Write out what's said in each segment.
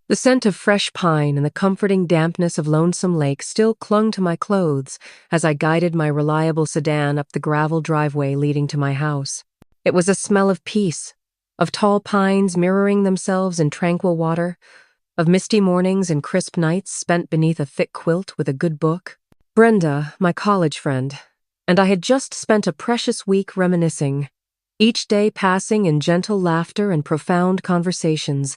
The scent of fresh pine and the comforting dampness of Lonesome Lake still clung to my clothes as I guided my reliable sedan up the gravel driveway leading to my house. It was a smell of peace, of tall pines mirroring themselves in tranquil water, of misty mornings and crisp nights spent beneath a thick quilt with a good book. Brenda, my college friend, and I had just spent a precious week reminiscing, each day passing in gentle laughter and profound conversations,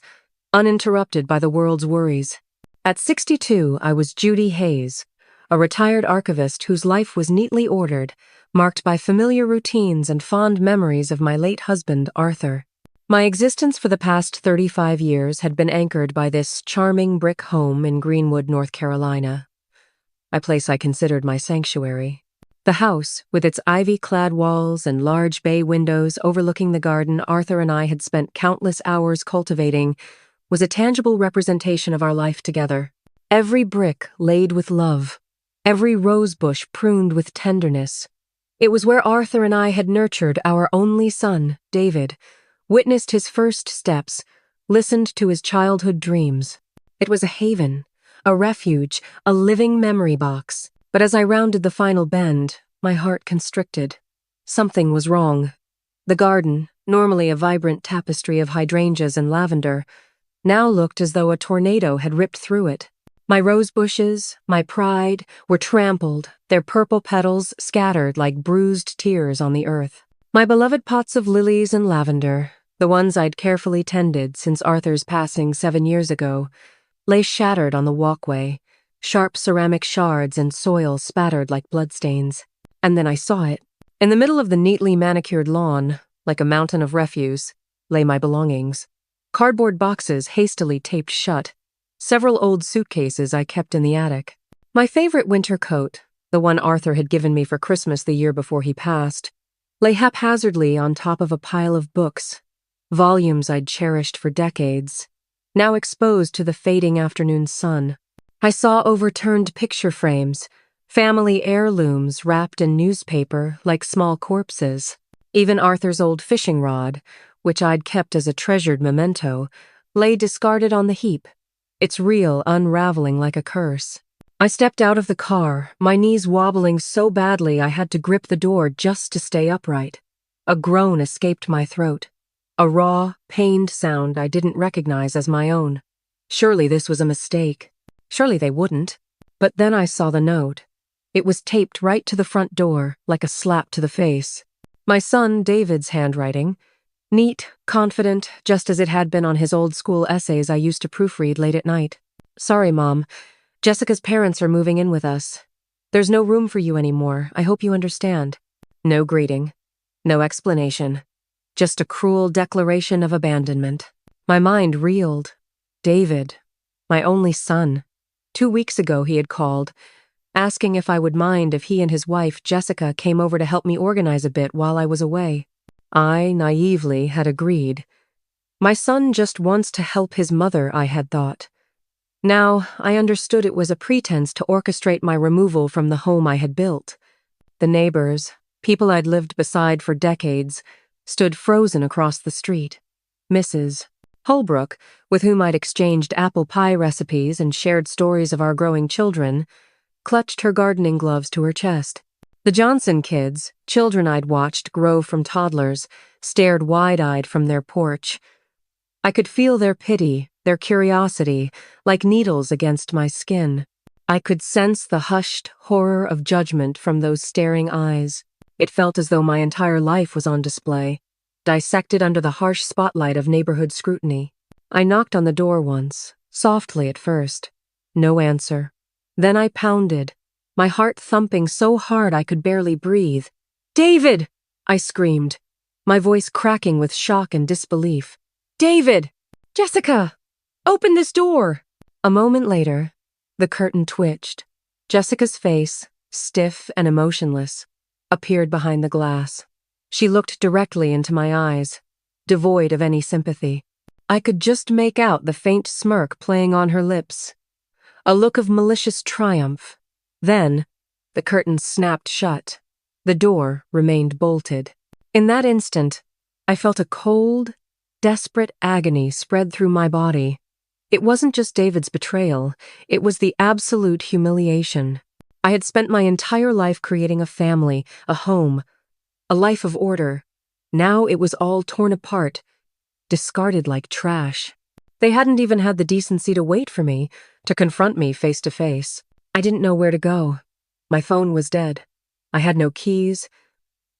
uninterrupted by the world's worries. At 62, I was Judy Hayes, a retired archivist whose life was neatly ordered, marked by familiar routines and fond memories of my late husband, Arthur. My existence for the past 35 years had been anchored by this charming brick home in Greenwood, North Carolina, a place I considered my sanctuary. The house, with its ivy-clad walls and large bay windows overlooking the garden Arthur and I had spent countless hours cultivating, was a tangible representation of our life together. Every brick laid with love, every rosebush pruned with tenderness. It was where Arthur and I had nurtured our only son, David, witnessed his first steps, listened to his childhood dreams. It was a haven, a refuge, a living memory box. But as I rounded the final bend, my heart constricted. Something was wrong. The garden, normally a vibrant tapestry of hydrangeas and lavender, now looked as though a tornado had ripped through it. My rose bushes, my pride, were trampled, their purple petals scattered like bruised tears on the earth. My beloved pots of lilies and lavender, the ones I'd carefully tended since Arthur's passing 7 years ago, lay shattered on the walkway, sharp ceramic shards and soil spattered like bloodstains. And then I saw it. In the middle of the neatly manicured lawn, like a mountain of refuse, lay my belongings. Cardboard boxes hastily taped shut, several old suitcases I kept in the attic. My favorite winter coat, the one Arthur had given me for Christmas the year before he passed, lay haphazardly on top of a pile of books, volumes I'd cherished for decades, now exposed to the fading afternoon sun. I saw overturned picture frames, family heirlooms wrapped in newspaper like small corpses. Even Arthur's old fishing rod, which I'd kept as a treasured memento, lay discarded on the heap, its reel unraveling like a curse. I stepped out of the car, my knees wobbling so badly I had to grip the door just to stay upright. A groan escaped my throat, a raw, pained sound I didn't recognize as my own. Surely this was a mistake. Surely they wouldn't. But then I saw the note. It was taped right to the front door, like a slap to the face. My son David's handwriting, neat, confident, just as it had been on his old school essays I used to proofread late at night. "Sorry, Mom. Jessica's parents are moving in with us. There's no room for you anymore. I hope you understand." No greeting. No explanation. Just a cruel declaration of abandonment. My mind reeled. David. My only son. 2 weeks ago he had called, asking if I would mind if he and his wife, Jessica, came over to help me organize a bit while I was away. I, naively, had agreed. My son just wants to help his mother, I had thought. Now, I understood it was a pretense to orchestrate my removal from the home I had built. The neighbors, people I'd lived beside for decades, stood frozen across the street. Mrs. Holbrook, with whom I'd exchanged apple pie recipes and shared stories of our growing children, clutched her gardening gloves to her chest. The Johnson kids, children I'd watched grow from toddlers, stared wide-eyed from their porch. I could feel their pity, their curiosity, like needles against my skin. I could sense the hushed horror of judgment from those staring eyes. It felt as though my entire life was on display, dissected under the harsh spotlight of neighborhood scrutiny. I knocked on the door once, softly at first. No answer. Then I pounded, my heart thumping so hard I could barely breathe. "David!" I screamed, my voice cracking with shock and disbelief. "David! Jessica! Open this door!" A moment later, the curtain twitched. Jessica's face, stiff and emotionless, appeared behind the glass. She looked directly into my eyes, devoid of any sympathy. I could just make out the faint smirk playing on her lips, a look of malicious triumph. Then, the curtain snapped shut. The door remained bolted. In that instant, I felt a cold, desperate agony spread through my body. It wasn't just David's betrayal, it was the absolute humiliation. I had spent my entire life creating a family, a home, a life of order. Now it was all torn apart, discarded like trash. They hadn't even had the decency to wait for me, to confront me face to face. I didn't know where to go. My phone was dead. I had no keys,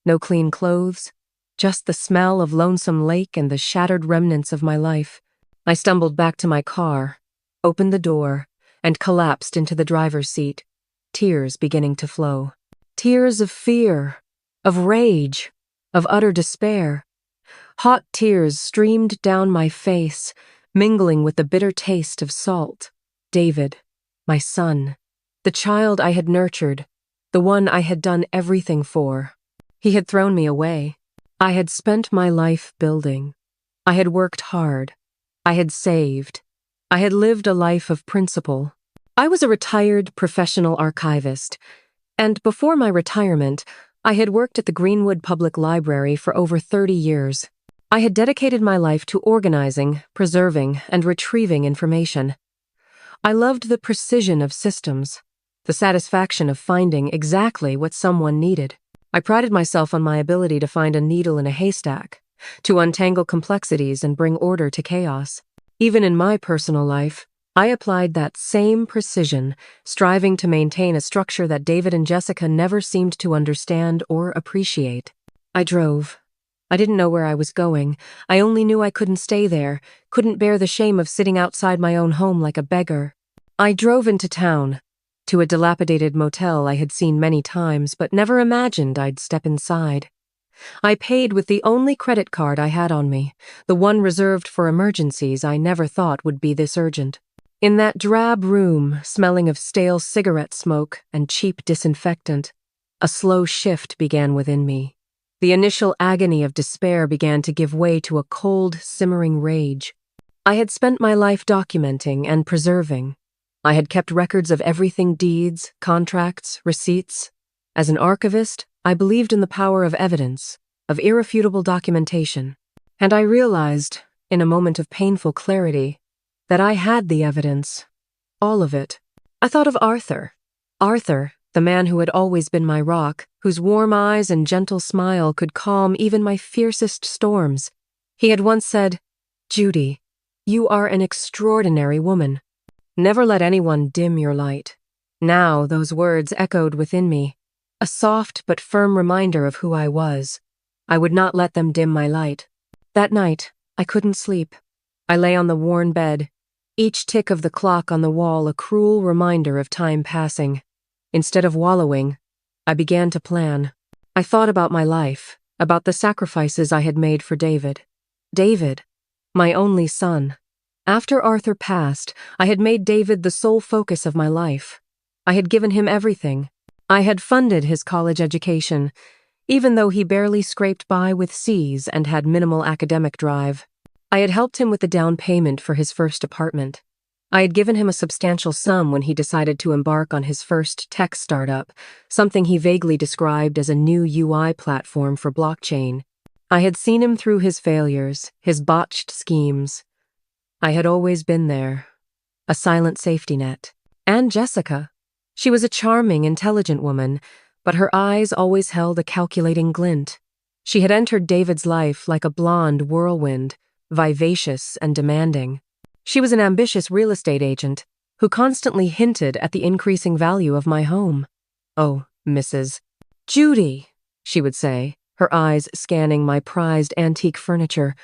no clean clothes, just the smell of Lonesome Lake and the shattered remnants of my life. I stumbled back to my car, opened the door, and collapsed into the driver's seat, tears beginning to flow. Tears of fear, of rage, of utter despair. Hot tears streamed down my face, mingling with the bitter taste of salt. David, my son, the child I had nurtured, the one I had done everything for. He had thrown me away. I had spent my life building. I had worked hard. I had saved. I had lived a life of principle. I was a retired professional archivist, and before my retirement, I had worked at the Greenwood Public Library for over 30 years. I had dedicated my life to organizing, preserving, and retrieving information. I loved the precision of systems, the satisfaction of finding exactly what someone needed. I prided myself on my ability to find a needle in a haystack, to untangle complexities and bring order to chaos. Even in my personal life, I applied that same precision, striving to maintain a structure that David and Jessica never seemed to understand or appreciate. I drove. I didn't know where I was going. I only knew I couldn't stay there, couldn't bear the shame of sitting outside my own home like a beggar. I drove into town, to a dilapidated motel I had seen many times but never imagined I'd step inside. I paid with the only credit card I had on me, the one reserved for emergencies I never thought would be this urgent. In that drab room, smelling of stale cigarette smoke and cheap disinfectant, a slow shift began within me. The initial agony of despair began to give way to a cold, simmering rage. I had spent my life documenting and preserving. I had kept records of everything: deeds, contracts, receipts. As an archivist, I believed in the power of evidence, of irrefutable documentation. And I realized, in a moment of painful clarity, that I had the evidence. All of it. I thought of Arthur. Arthur, the man who had always been my rock, whose warm eyes and gentle smile could calm even my fiercest storms. He had once said, "Judy, you are an extraordinary woman. Never let anyone dim your light." Now those words echoed within me, a soft but firm reminder of who I was. I would not let them dim my light. That night, I couldn't sleep. I lay on the worn bed, each tick of the clock on the wall a cruel reminder of time passing. Instead of wallowing, I began to plan. I thought about my life, about the sacrifices I had made for David. David, my only son. After Arthur passed, I had made David the sole focus of my life. I had given him everything. I had funded his college education, even though he barely scraped by with C's and had minimal academic drive. I had helped him with the down payment for his first apartment. I had given him a substantial sum when he decided to embark on his first tech startup, something he vaguely described as a new UI platform for blockchain. I had seen him through his failures, his botched schemes. I had always been there, a silent safety net. And Jessica. She was a charming, intelligent woman, but her eyes always held a calculating glint. She had entered David's life like a blonde whirlwind, vivacious and demanding. She was an ambitious real estate agent who constantly hinted at the increasing value of my home. "Oh, Mrs. Judy," she would say, her eyes scanning my prized antique furniture.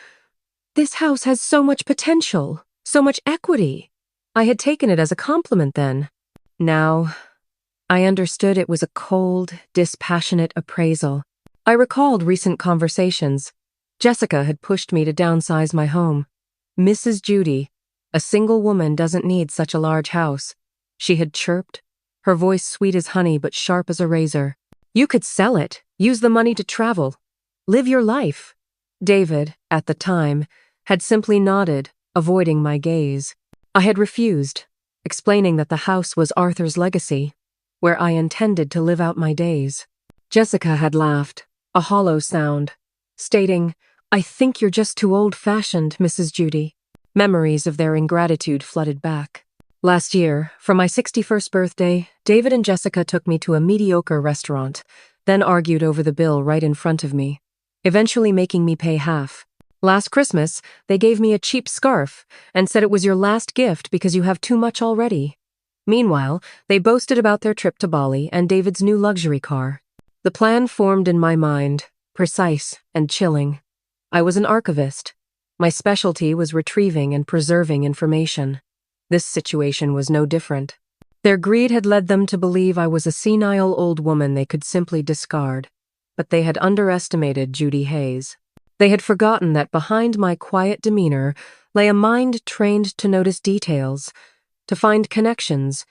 "This house has so much potential, so much equity." I had taken it as a compliment then. Now, I understood it was a cold, dispassionate appraisal. I recalled recent conversations. Jessica had pushed me to downsize my home. "Mrs. Judy, a single woman doesn't need such a large house," she had chirped, her voice sweet as honey but sharp as a razor. "You could sell it, use the money to travel, live your life." David, at the time, had simply nodded, avoiding my gaze. I had refused, explaining that the house was Arthur's legacy, where I intended to live out my days. Jessica had laughed, a hollow sound, stating, "I think you're just too old-fashioned, Mrs. Judy." Memories of their ingratitude flooded back. Last year, for my 61st birthday, David and Jessica took me to a mediocre restaurant, then argued over the bill right in front of me, eventually making me pay half. Last Christmas, they gave me a cheap scarf and said it was your last gift because you have too much already. Meanwhile, they boasted about their trip to Bali and David's new luxury car. The plan formed in my mind, precise and chilling. I was an archivist. My specialty was retrieving and preserving information. This situation was no different. Their greed had led them to believe I was a senile old woman they could simply discard. But they had underestimated Judy Hayes. They had forgotten that behind my quiet demeanor lay a mind trained to notice details, to find connections,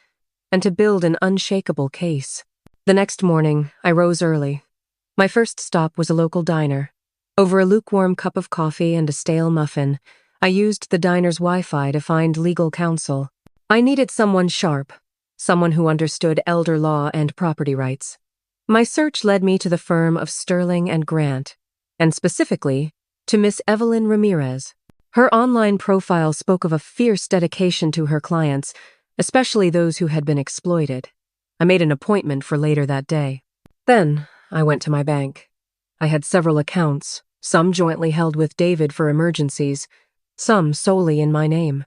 and to build an unshakable case. The next morning, I rose early. My first stop was a local diner. Over a lukewarm cup of coffee and a stale muffin, I used the diner's Wi-Fi to find legal counsel. I needed someone sharp, someone who understood elder law and property rights. My search led me to the firm of Sterling and Grant, and specifically, to Miss Evelyn Ramirez. Her online profile spoke of a fierce dedication to her clients, especially those who had been exploited. I made an appointment for later that day. Then, I went to my bank. I had several accounts, some jointly held with David for emergencies, some solely in my name.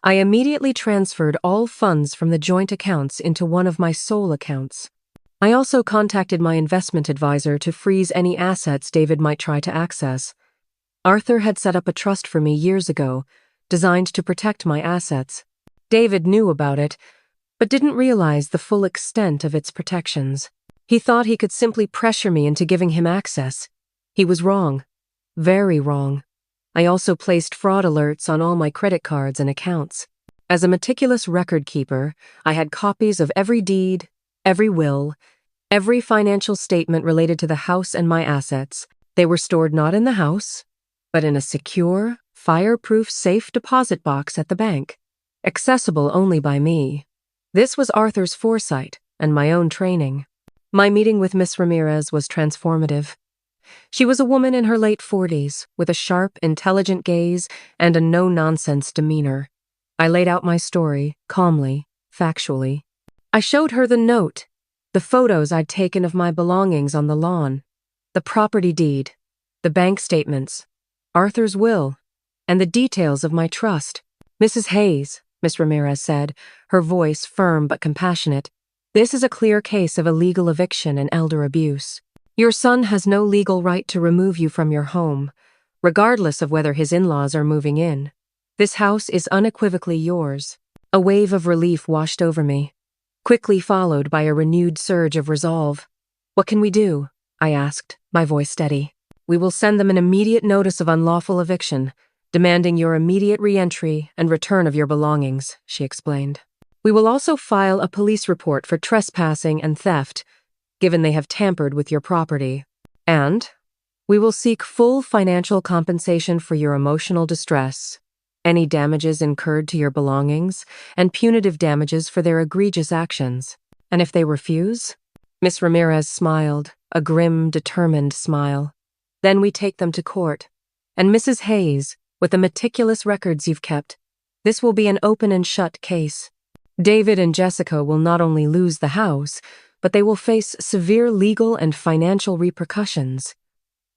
I immediately transferred all funds from the joint accounts into one of my sole accounts. I also contacted my investment advisor to freeze any assets David might try to access. Arthur had set up a trust for me years ago, designed to protect my assets. David knew about it, but didn't realize the full extent of its protections. He thought he could simply pressure me into giving him access. He was wrong. Very wrong. I also placed fraud alerts on all my credit cards and accounts. As a meticulous record keeper, I had copies of every deed, every will, every financial statement related to the house and my assets. They were stored not in the house, but in a secure, fireproof safe deposit box at the bank, accessible only by me. This was Arthur's foresight and my own training. My meeting with Miss Ramirez was transformative. She was a woman in her late 40s, with a sharp, intelligent gaze and a no-nonsense demeanor. I laid out my story, calmly, factually. I showed her the note, the photos I'd taken of my belongings on the lawn, the property deed, the bank statements, Arthur's will, and the details of my trust. "Mrs. Hayes," Miss Ramirez said, her voice firm but compassionate, "this is a clear case of illegal eviction and elder abuse. Your son has no legal right to remove you from your home, regardless of whether his in-laws are moving in. This house is unequivocally yours." A wave of relief washed over me, quickly followed by a renewed surge of resolve. "What can we do?" I asked, my voice steady. "We will send them an immediate notice of unlawful eviction, demanding your immediate re-entry and return of your belongings," she explained. "We will also file a police report for trespassing and theft, given they have tampered with your property. And we will seek full financial compensation for your emotional distress, any damages incurred to your belongings, and punitive damages for their egregious actions. And if they refuse?" Miss Ramirez smiled, a grim, determined smile. "Then we take them to court. And Mrs. Hayes, with the meticulous records you've kept, this will be an open and shut case. David and Jessica will not only lose the house, but they will face severe legal and financial repercussions.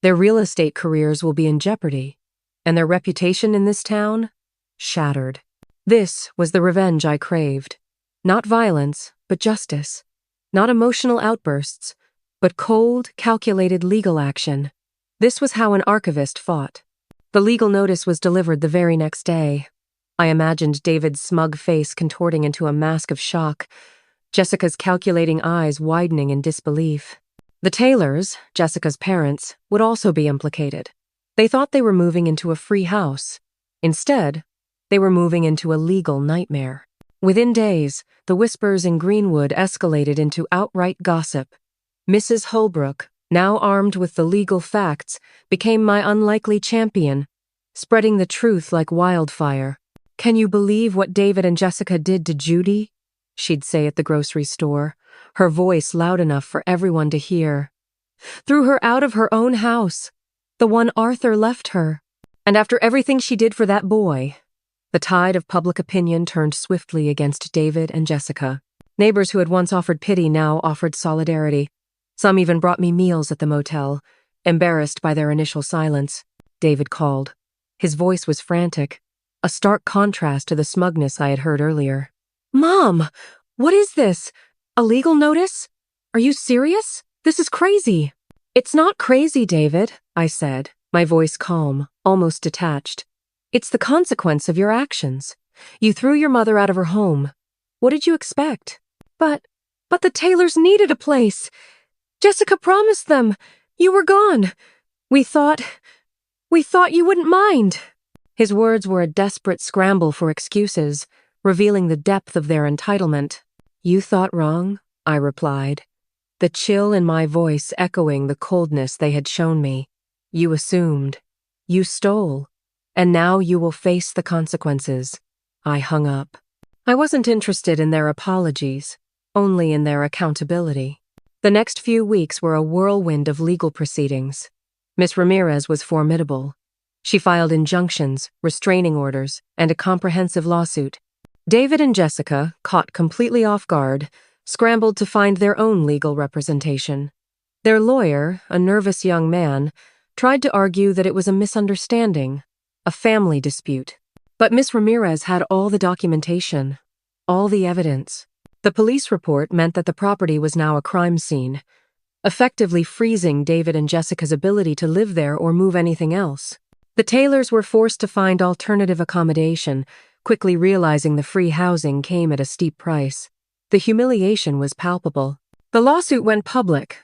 Their real estate careers will be in jeopardy, and their reputation in this town, shattered." This was the revenge I craved. Not violence, but justice. Not emotional outbursts, but cold, calculated legal action. This was how an archivist fought. The legal notice was delivered the very next day. I imagined David's smug face contorting into a mask of shock, Jessica's calculating eyes widening in disbelief. The Taylors, Jessica's parents, would also be implicated. They thought they were moving into a free house. Instead, they were moving into a legal nightmare. Within days, the whispers in Greenwood escalated into outright gossip. Mrs. Holbrook, now armed with the legal facts, became my unlikely champion, spreading the truth like wildfire. "Can you believe what David and Jessica did to Judy?" she'd say at the grocery store, her voice loud enough for everyone to hear. "Threw her out of her own house, the one Arthur left her. And after everything she did for that boy, The tide of public opinion turned swiftly against David and Jessica. Neighbors who had once offered pity now offered solidarity. Some even brought me meals at the motel, embarrassed by their initial silence. David called. His voice was frantic, a stark contrast to the smugness I had heard earlier. "Mom, what is this? A legal notice? Are you serious? This is crazy." "It's not crazy, David," I said, my voice calm, almost detached. "It's the consequence of your actions. You threw your mother out of her home. What did you expect?" But the Taylors needed a place. Jessica promised them. You were gone. We thought you wouldn't mind." His words were a desperate scramble for excuses, revealing the depth of their entitlement. "You thought wrong," I replied, the chill in my voice echoing the coldness they had shown me. "You assumed. You stole. And now you will face the consequences." I hung up. I wasn't interested in their apologies, only in their accountability. The next few weeks were a whirlwind of legal proceedings. Miss Ramirez was formidable. She filed injunctions, restraining orders, and a comprehensive lawsuit. David and Jessica, caught completely off guard, scrambled to find their own legal representation. Their lawyer, a nervous young man, tried to argue that it was a misunderstanding, a family dispute. But Miss Ramirez had all the documentation, all the evidence. The police report meant that the property was now a crime scene, effectively freezing David and Jessica's ability to live there or move anything else. The Taylors were forced to find alternative accommodation, quickly realizing the free housing came at a steep price. The humiliation was palpable. The lawsuit went public,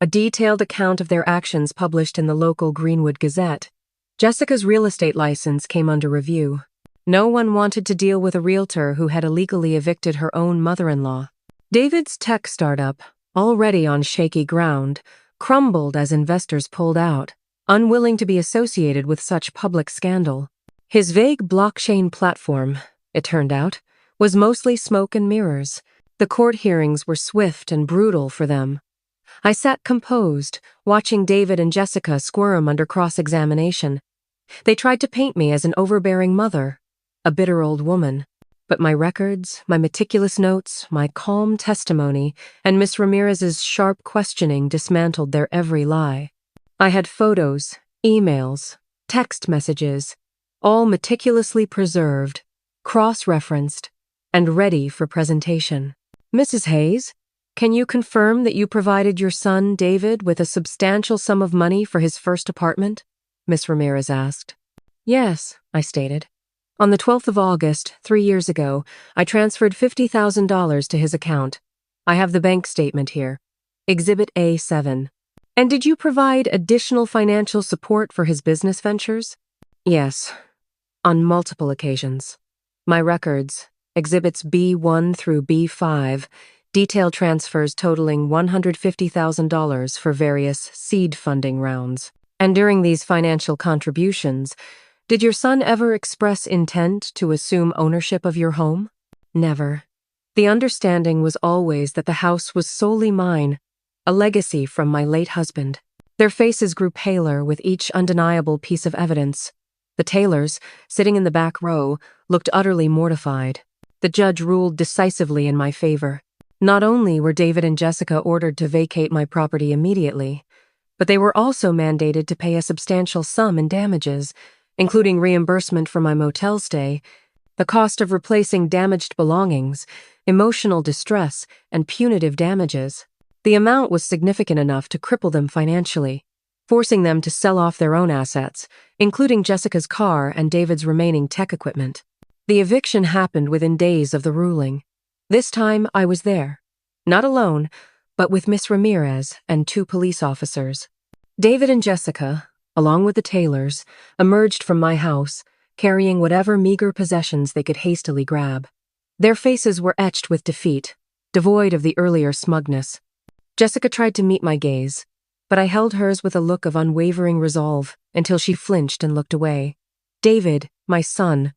a detailed account of their actions published in the local Greenwood Gazette. Jessica's real estate license came under review. No one wanted to deal with a realtor who had illegally evicted her own mother-in-law. David's tech startup, already on shaky ground, crumbled as investors pulled out, unwilling to be associated with such public scandal. His vague blockchain platform, it turned out, was mostly smoke and mirrors. The court hearings were swift and brutal for them. I sat composed, watching David and Jessica squirm under cross-examination. They tried to paint me as an overbearing mother, a bitter old woman. But my records, my meticulous notes, my calm testimony, and Miss Ramirez's sharp questioning dismantled their every lie. I had photos, emails, text messages, all meticulously preserved, cross-referenced, and ready for presentation. "Mrs. Hayes, can you confirm that you provided your son, David, with a substantial sum of money for his first apartment?" Miss Ramirez asked. "Yes," I stated. "On the 12th of August, 3 years ago, I transferred $50,000 to his account. I have the bank statement here. Exhibit A7. And did you provide additional financial support for his business ventures?" "Yes, on multiple occasions. My records, Exhibits B1 through B5, detail transfers totaling $150,000 for various seed funding rounds. And during these financial contributions, did your son ever express intent to assume ownership of your home?" "Never. The understanding was always that the house was solely mine, a legacy from my late husband." Their faces grew paler with each undeniable piece of evidence. The Taylors, sitting in the back row, looked utterly mortified. The judge ruled decisively in my favor. Not only were David and Jessica ordered to vacate my property immediately, but they were also mandated to pay a substantial sum in damages, including reimbursement for my motel stay, the cost of replacing damaged belongings, emotional distress, and punitive damages. The amount was significant enough to cripple them financially, forcing them to sell off their own assets, including Jessica's car and David's remaining tech equipment. The eviction happened within days of the ruling. This time I was there, not alone, but with Miss Ramirez and 2 police officers. David and Jessica, along with the Taylors, emerged from my house, carrying whatever meager possessions they could hastily grab. Their faces were etched with defeat, devoid of the earlier smugness. Jessica tried to meet my gaze, but I held hers with a look of unwavering resolve until she flinched and looked away. David, my son,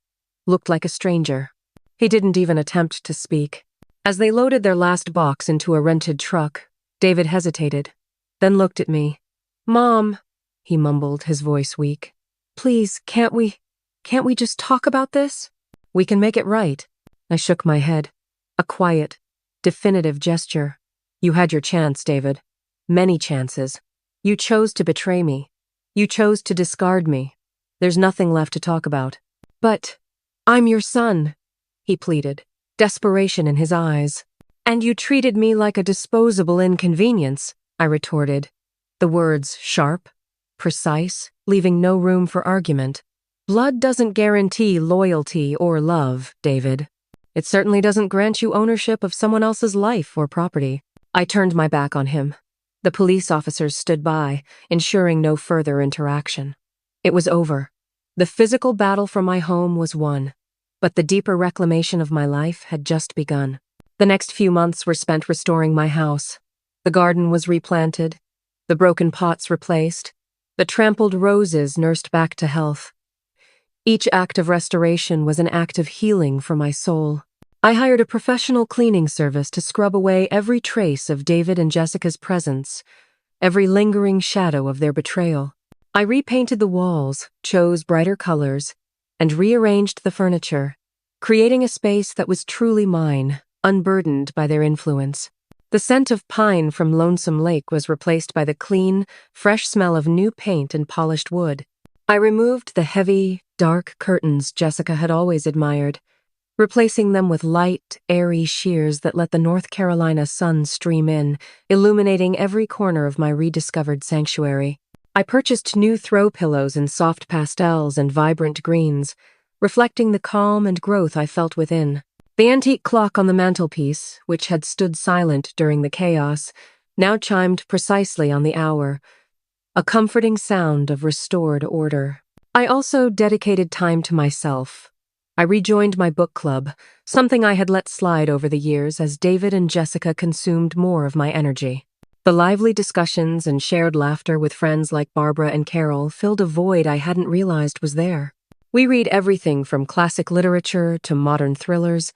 looked like a stranger. He didn't even attempt to speak. As they loaded their last box into a rented truck, David hesitated, then looked at me. "Mom," he mumbled, his voice weak. "Please, can't we just talk about this?" We can make it right. I shook my head. A quiet, definitive gesture. You had your chance, David. Many chances. You chose to betray me. You chose to discard me. There's nothing left to talk about. But I'm your son, he pleaded, desperation in his eyes. And you treated me like a disposable inconvenience, I retorted, the words sharp, precise, leaving no room for argument. Blood doesn't guarantee loyalty or love, David. It certainly doesn't grant you ownership of someone else's life or property. I turned my back on him. The police officers stood by, ensuring no further interaction. It was over. The physical battle for my home was won, but the deeper reclamation of my life had just begun. The next few months were spent restoring my house. The garden was replanted, the broken pots replaced, the trampled roses nursed back to health. Each act of restoration was an act of healing for my soul. I hired a professional cleaning service to scrub away every trace of David and Jessica's presence, every lingering shadow of their betrayal. I repainted the walls, chose brighter colors, and rearranged the furniture, creating a space that was truly mine, unburdened by their influence. The scent of pine from Lonesome Lake was replaced by the clean, fresh smell of new paint and polished wood. I removed the heavy, dark curtains Jessica had always admired, replacing them with light, airy sheers that let the North Carolina sun stream in, illuminating every corner of my rediscovered sanctuary. I purchased new throw pillows in soft pastels and vibrant greens, reflecting the calm and growth I felt within. The antique clock on the mantelpiece, which had stood silent during the chaos, now chimed precisely on the hour, a comforting sound of restored order. I also dedicated time to myself. I rejoined my book club, something I had let slide over the years as David and Jessica consumed more of my energy. The lively discussions and shared laughter with friends like Barbara and Carol filled a void I hadn't realized was there. We read everything from classic literature to modern thrillers,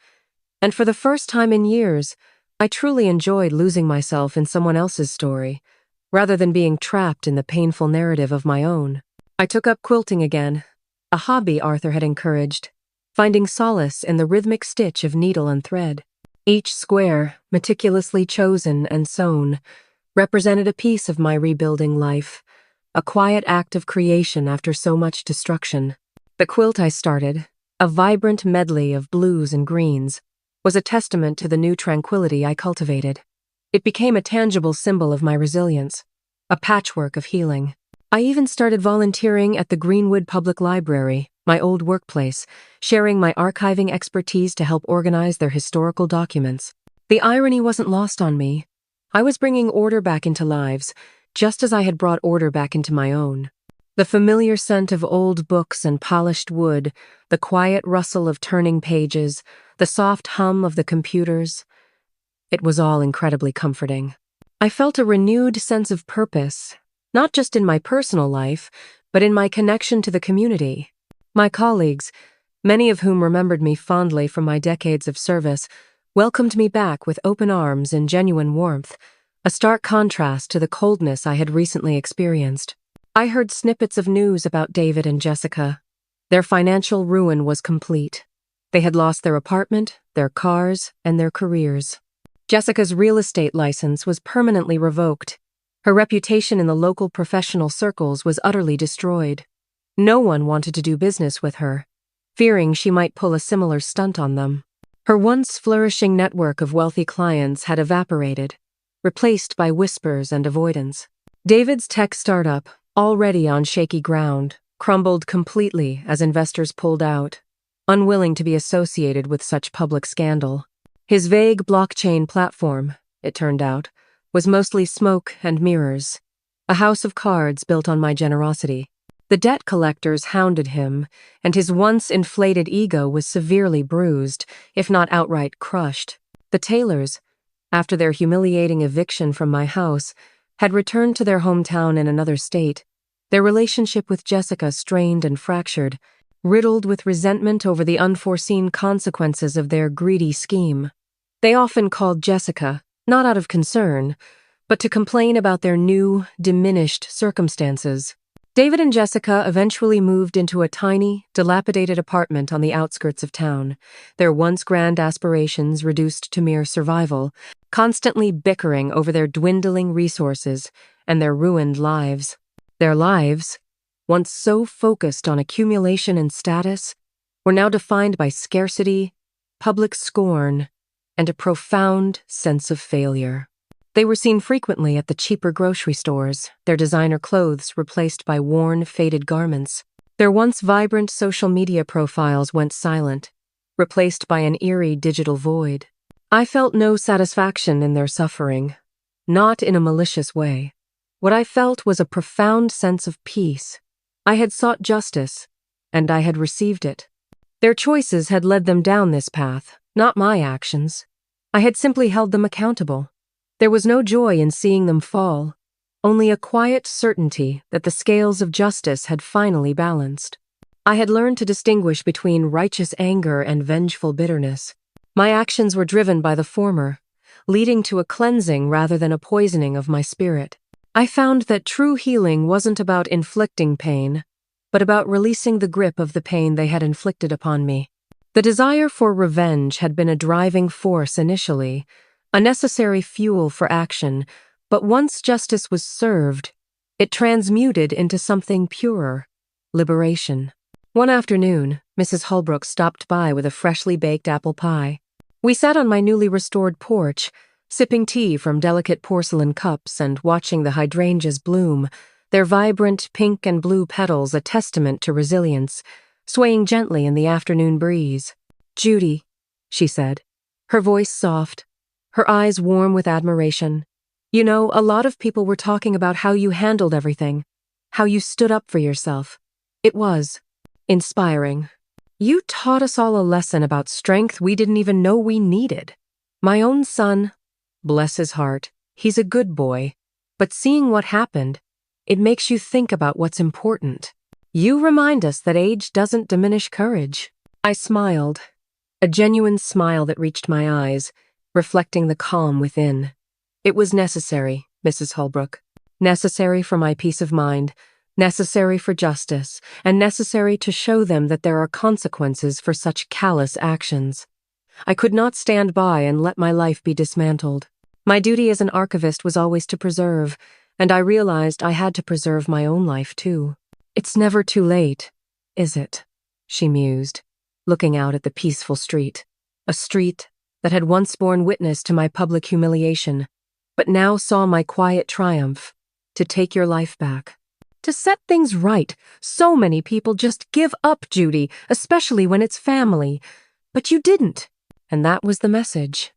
and for the first time in years, I truly enjoyed losing myself in someone else's story, rather than being trapped in the painful narrative of my own. I took up quilting again, a hobby Arthur had encouraged, finding solace in the rhythmic stitch of needle and thread. Each square, meticulously chosen and sewn, represented a piece of my rebuilding life, a quiet act of creation after so much destruction. The quilt I started, a vibrant medley of blues and greens, was a testament to the new tranquility I cultivated. It became a tangible symbol of my resilience, a patchwork of healing. I even started volunteering at the Greenwood Public Library, my old workplace, sharing my archiving expertise to help organize their historical documents. The irony wasn't lost on me. I was bringing order back into lives, just as I had brought order back into my own. The familiar scent of old books and polished wood, the quiet rustle of turning pages, the soft hum of the computers. It was all incredibly comforting. I felt a renewed sense of purpose, not just in my personal life, but in my connection to the community. My colleagues, many of whom remembered me fondly from my decades of service, welcomed me back with open arms and genuine warmth, a stark contrast to the coldness I had recently experienced. I heard snippets of news about David and Jessica. Their financial ruin was complete. They had lost their apartment, their cars, and their careers. Jessica's real estate license was permanently revoked. Her reputation in the local professional circles was utterly destroyed. No one wanted to do business with her, fearing she might pull a similar stunt on them. Her once flourishing network of wealthy clients had evaporated, replaced by whispers and avoidance. David's tech startup, already on shaky ground, crumbled completely as investors pulled out, unwilling to be associated with such public scandal. His vague blockchain platform, it turned out, was mostly smoke and mirrors, a house of cards built on my generosity. The debt collectors hounded him, and his once inflated ego was severely bruised, if not outright crushed. The Taylors, after their humiliating eviction from my house, had returned to their hometown in another state, their relationship with Jessica strained and fractured, riddled with resentment over the unforeseen consequences of their greedy scheme. They often called Jessica, not out of concern, but to complain about their new, diminished circumstances. David and Jessica eventually moved into a tiny, dilapidated apartment on the outskirts of town, their once grand aspirations reduced to mere survival, constantly bickering over their dwindling resources and their ruined lives. Their lives, once so focused on accumulation and status, were now defined by scarcity, public scorn, and a profound sense of failure. They were seen frequently at the cheaper grocery stores, their designer clothes replaced by worn, faded garments. Their once vibrant social media profiles went silent, replaced by an eerie digital void. I felt no satisfaction in their suffering, not in a malicious way. What I felt was a profound sense of peace. I had sought justice, and I had received it. Their choices had led them down this path, not my actions. I had simply held them accountable. There was no joy in seeing them fall, only a quiet certainty that the scales of justice had finally balanced. I had learned to distinguish between righteous anger and vengeful bitterness. My actions were driven by the former, leading to a cleansing rather than a poisoning of my spirit. I found that true healing wasn't about inflicting pain, but about releasing the grip of the pain they had inflicted upon me. The desire for revenge had been a driving force initially, a necessary fuel for action, but once justice was served, it transmuted into something purer: liberation. One afternoon, Mrs. Holbrook stopped by with a freshly baked apple pie. We sat on my newly restored porch, sipping tea from delicate porcelain cups and watching the hydrangeas bloom, their vibrant pink and blue petals a testament to resilience, swaying gently in the afternoon breeze. "Judy," she said, her voice soft, her eyes warm with admiration. "You know, a lot of people were talking about how you handled everything, how you stood up for yourself. It was inspiring. You taught us all a lesson about strength we didn't even know we needed. My own son, bless his heart, he's a good boy, but seeing what happened, it makes you think about what's important. You remind us that age doesn't diminish courage." I smiled, a genuine smile that reached my eyes, reflecting the calm within. It was necessary, Mrs. Holbrook. Necessary for my peace of mind, necessary for justice, and necessary to show them that there are consequences for such callous actions. I could not stand by and let my life be dismantled. My duty as an archivist was always to preserve, and I realized I had to preserve my own life too. "It's never too late, is it?" she mused, looking out at the peaceful street. A street that had once borne witness to my public humiliation, but now saw my quiet triumph. To take your life back. To set things right. So many people just give up, Judy, especially when it's family. But you didn't. And that was the message.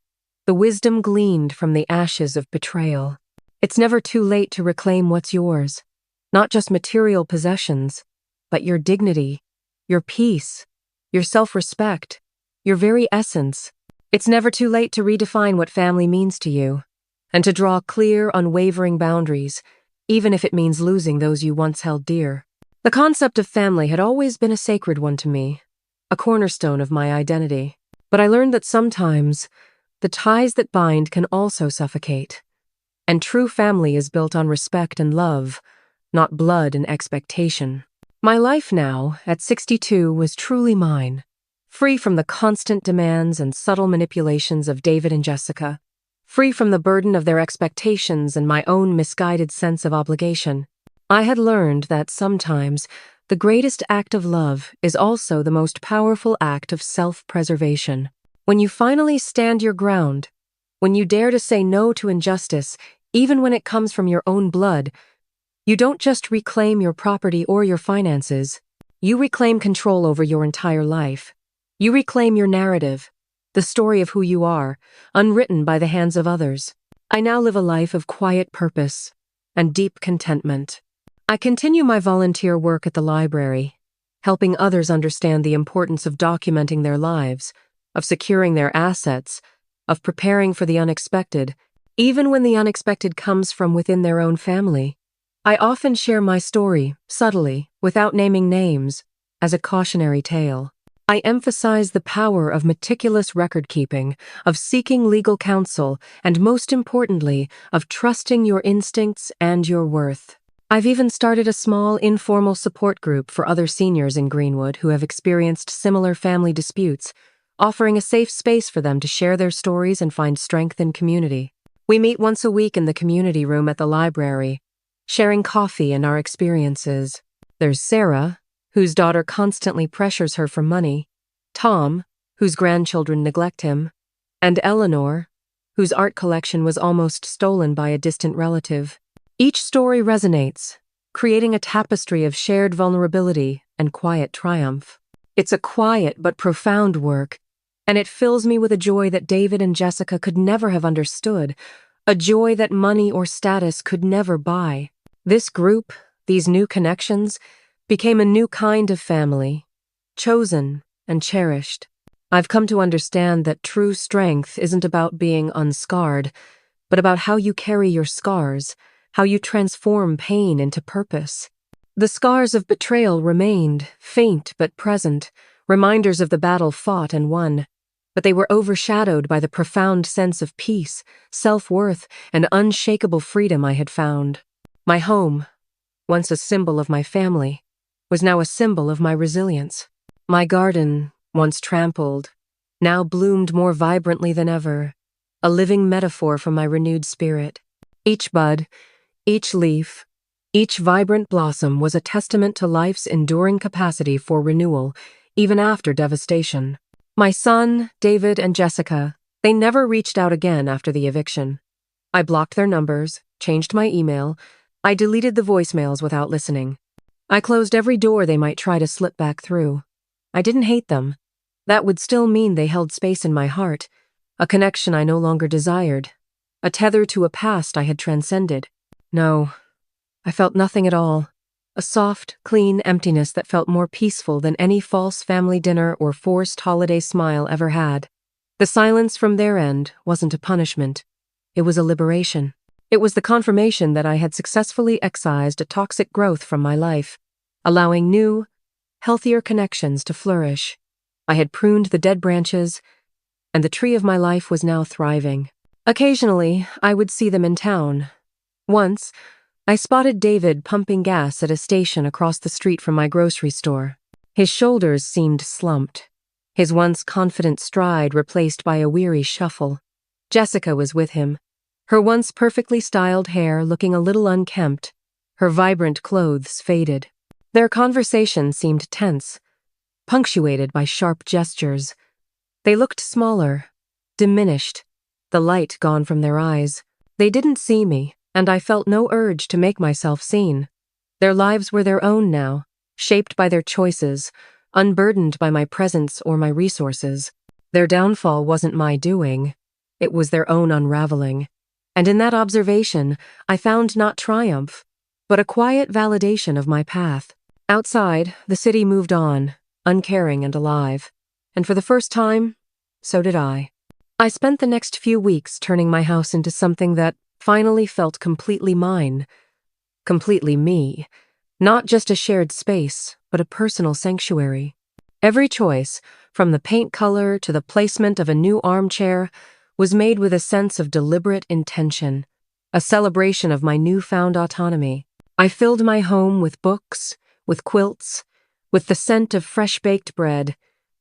The wisdom gleaned from the ashes of betrayal. It's never too late to reclaim what's yours. Not just material possessions, but your dignity, your peace, your self-respect, your very essence. It's never too late to redefine what family means to you, and to draw clear, unwavering boundaries, even if it means losing those you once held dear. The concept of family had always been a sacred one to me, a cornerstone of my identity. But I learned that sometimes the ties that bind can also suffocate. And true family is built on respect and love, not blood and expectation. My life now, at 62, was truly mine. Free from the constant demands and subtle manipulations of David and Jessica, free from the burden of their expectations and my own misguided sense of obligation. I had learned that sometimes the greatest act of love is also the most powerful act of self-preservation. When you finally stand your ground, when you dare to say no to injustice, even when it comes from your own blood, you don't just reclaim your property or your finances, you reclaim control over your entire life. You reclaim your narrative, the story of who you are, unwritten by the hands of others. I now live a life of quiet purpose and deep contentment. I continue my volunteer work at the library, helping others understand the importance of documenting their lives, of securing their assets, of preparing for the unexpected, even when the unexpected comes from within their own family. I often share my story, subtly, without naming names, as a cautionary tale. I emphasize the power of meticulous record-keeping, of seeking legal counsel, and most importantly, of trusting your instincts and your worth. I've even started a small, informal support group for other seniors in Greenwood who have experienced similar family disputes, offering a safe space for them to share their stories and find strength in community. We meet once a week in the community room at the library, sharing coffee and our experiences. There's Sarah, whose daughter constantly pressures her for money, Tom, whose grandchildren neglect him, and Eleanor, whose art collection was almost stolen by a distant relative. Each story resonates, creating a tapestry of shared vulnerability and quiet triumph. It's a quiet but profound work, and it fills me with a joy that David and Jessica could never have understood, a joy that money or status could never buy. This group, these new connections, became a new kind of family, chosen and cherished. I've come to understand that true strength isn't about being unscarred, but about how you carry your scars, how you transform pain into purpose. The scars of betrayal remained, faint but present, reminders of the battle fought and won, but they were overshadowed by the profound sense of peace, self-worth, and unshakable freedom I had found. My home, once a symbol of my family, was now a symbol of my resilience. My garden, once trampled, now bloomed more vibrantly than ever, a living metaphor for my renewed spirit. Each bud, each leaf, each vibrant blossom was a testament to life's enduring capacity for renewal, even after devastation. My son, David, and Jessica, they never reached out again after the eviction. I blocked their numbers, changed my email, I deleted the voicemails without listening. I closed every door they might try to slip back through. I didn't hate them. That would still mean they held space in my heart, a connection I no longer desired, a tether to a past I had transcended. No, I felt nothing at all. A soft, clean emptiness that felt more peaceful than any false family dinner or forced holiday smile ever had. The silence from their end wasn't a punishment. It was a liberation. It was the confirmation that I had successfully excised a toxic growth from my life, allowing new, healthier connections to flourish. I had pruned the dead branches, and the tree of my life was now thriving. Occasionally, I would see them in town. Once, I spotted David pumping gas at a station across the street from my grocery store. His shoulders seemed slumped, his once confident stride replaced by a weary shuffle. Jessica was with him, her once perfectly styled hair looking a little unkempt, her vibrant clothes faded. Their conversation seemed tense, punctuated by sharp gestures. They looked smaller, diminished, the light gone from their eyes. They didn't see me, and I felt no urge to make myself seen. Their lives were their own now, shaped by their choices, unburdened by my presence or my resources. Their downfall wasn't my doing, it was their own unraveling. And in that observation, I found not triumph, but a quiet validation of my path. Outside, the city moved on, uncaring and alive. And for the first time, so did I. I spent the next few weeks turning my house into something that finally felt completely mine, completely me, not just a shared space, but a personal sanctuary. Every choice, from the paint color to the placement of a new armchair, was made with a sense of deliberate intention, a celebration of my newfound autonomy. I filled my home with books, with quilts, with the scent of fresh-baked bread,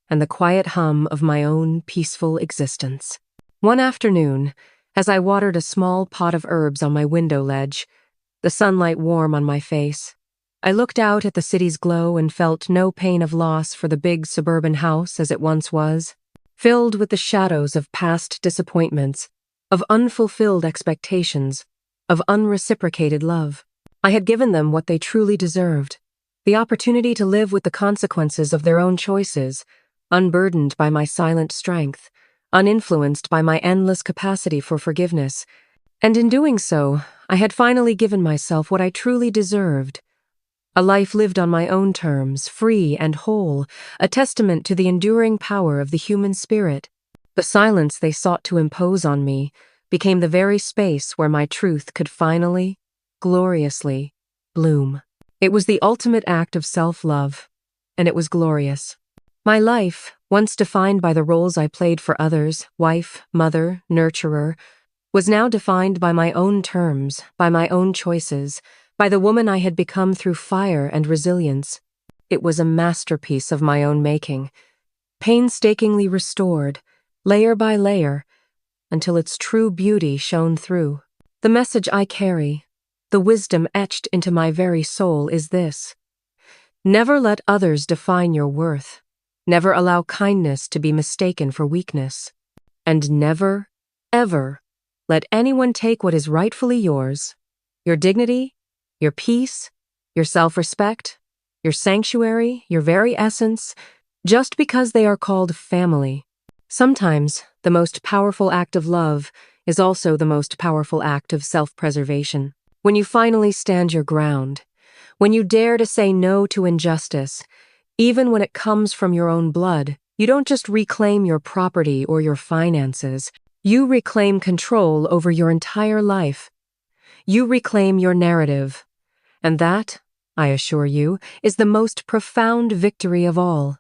and the quiet hum of my own peaceful existence. One afternoon, as I watered a small pot of herbs on my window ledge, the sunlight warm on my face, I looked out at the city's glow and felt no pain of loss for the big suburban house as it once was, filled with the shadows of past disappointments, of unfulfilled expectations, of unreciprocated love. I had given them what they truly deserved, the opportunity to live with the consequences of their own choices, unburdened by my silent strength, uninfluenced by my endless capacity for forgiveness. And in doing so, I had finally given myself what I truly deserved. A life lived on my own terms, free and whole, a testament to the enduring power of the human spirit. The silence they sought to impose on me became the very space where my truth could finally, gloriously, bloom. It was the ultimate act of self-love, and it was glorious. My life, once defined by the roles I played for others, wife, mother, nurturer, was now defined by my own terms, by my own choices, by the woman I had become through fire and resilience. It was a masterpiece of my own making, painstakingly restored, layer by layer, until its true beauty shone through. The message I carry, the wisdom etched into my very soul is this: never let others define your worth. Never allow kindness to be mistaken for weakness. And never, ever, let anyone take what is rightfully yours. Your dignity, your peace, your self-respect, your sanctuary, your very essence, just because they are called family. Sometimes, the most powerful act of love is also the most powerful act of self-preservation. When you finally stand your ground, when you dare to say no to injustice, even when it comes from your own blood, you don't just reclaim your property or your finances, you reclaim control over your entire life. You reclaim your narrative. And that, I assure you, is the most profound victory of all.